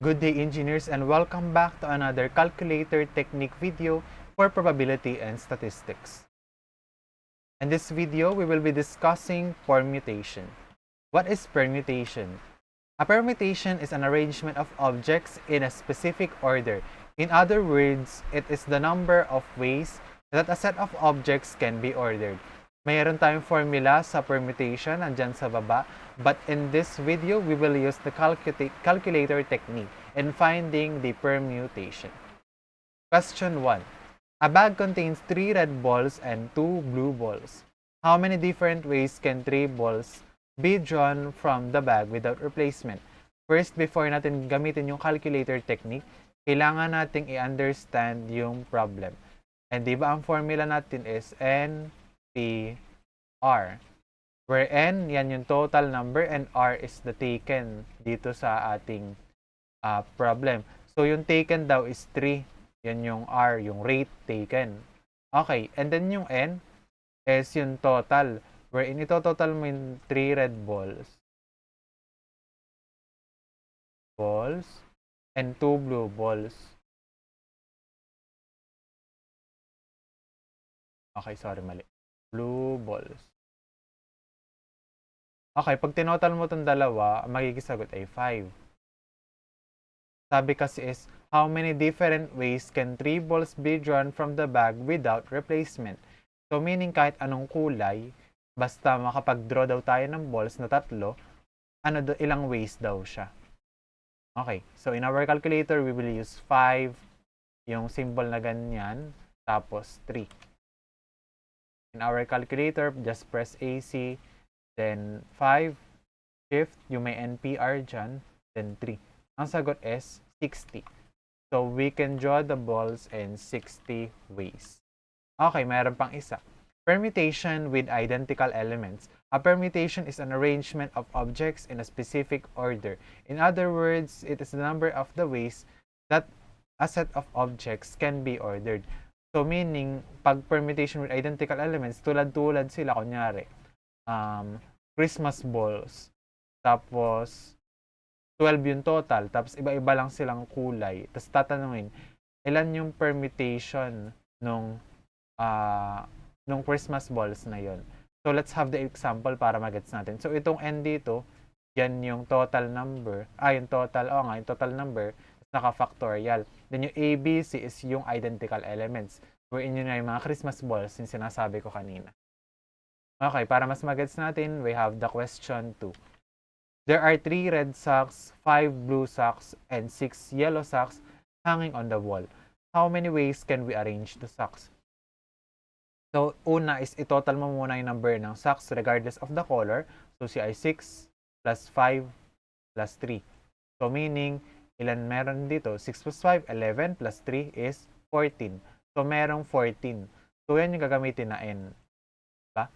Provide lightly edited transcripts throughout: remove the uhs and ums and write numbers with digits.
Good day, engineers, and welcome back to another calculator technique video for probability and statistics. In this video, we will be discussing permutation. What is permutation? A permutation is an arrangement of objects in a specific order. In other words, it is the number of ways that a set of objects can be ordered. Mayroon tayong formula sa permutation nandyan sa baba, but in this video, we will use the calculator technique in finding the permutation. Question 1. A bag contains 3 red balls and 2 blue balls. How many different ways can 3 balls be drawn from the bag without replacement? First, before natin gamitin yung calculator technique, kailangan nating i-understand yung problem. And di ba ang formula natin is NPR, where N, yan yung total number, and R is the taken dito sa ating problem. So, yung taken daw is 3. Yan yung R, yung rate taken. Okay, and then yung N is yung total, wherein ito total mo yung 3 red balls and 2 blue balls. Okay, sorry, mali. Blue balls. Okay, pag tinotal mo itong dalawa, ang magiging sagot ay 5. Sabi kasi is, how many different ways can 3 balls be drawn from the bag without replacement? So, meaning kahit anong kulay, basta makapag-draw daw tayo ng balls na 3, ilang ways daw siya. Okay, so in our calculator, we will use 5, yung symbol na ganyan, tapos 3. In our calculator, just press AC, then 5, shift, yung may NPR dyan, then 3. Ang sagot is 60. So, we can draw the balls in 60 ways. Okay, mayroon pang isa. Permutation with identical elements. A permutation is an arrangement of objects in a specific order. In other words, it is the number of the ways that a set of objects can be ordered. So, meaning, pag permutation with identical elements, tulad-tulad sila, kunyari, Christmas balls, tapos 12 yung total, tapos iba-iba lang silang kulay, tapos tatanungin, ilan yung permutation nung Christmas balls na yon. So, let's have the example para magets natin. So, itong N dito, yan yung total number, yung total number, naka-factorial. Then yung A, B, C is yung identical elements. Wherein yun yung mga Christmas balls yung sinasabi ko kanina. Okay, para mas magets natin, we have the question 2. There are 3 red socks, 5 blue socks, and 6 yellow socks hanging on the wall. How many ways can we arrange the socks? So, una is itotal mo muna yung number ng socks regardless of the color. So, si ay 6 plus 5 plus 3. So, meaning, ilan meron dito? 6 plus 5, 11 plus 3 is 14. So, merong 14. So, yan yung gagamitin na N. Diba?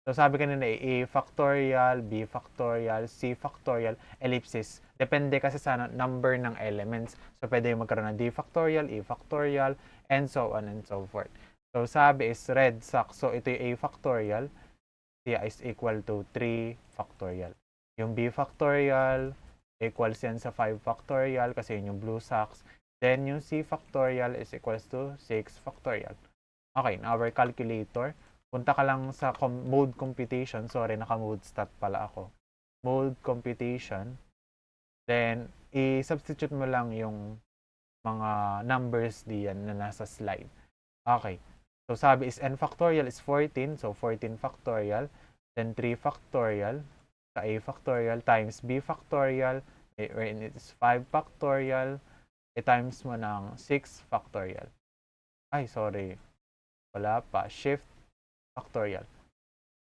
So, sabi kanina A factorial, B factorial, C factorial, ellipsis. Depende kasi sa number ng elements. So, pwede yung magkaroon ng D factorial, E factorial, and so on and so forth. So, sabi is red socks. So, ito yung A factorial. C is equal to 3 factorial. Yung B factorial, equals yan sa 5 factorial kasi yun yung blue socks. Then, yung C factorial is equals to 6 factorial. Okay, in our calculator, punta ka lang sa mode computation. Sorry, naka-mode stat pala ako. Mode computation. Then, i-substitute mo lang yung mga numbers diyan na nasa slide. Okay. So, sabi is n factorial is 14. So, 14 factorial. Then, 3 factorial sa A factorial times B factorial, wherein it is 5 factorial, i-times mo ng 6 factorial. Ay, sorry. Wala pa. Shift factorial.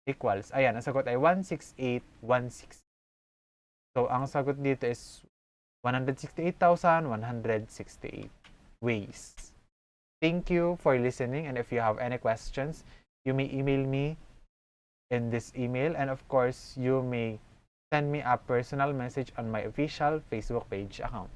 Equals. Ayan, ang sagot ay 168,160. So, ang sagot dito is 168,168 ways. Thank you for listening, and if you have any questions, you may email me in this email, and of course, you may send me a personal message on my official Facebook page account.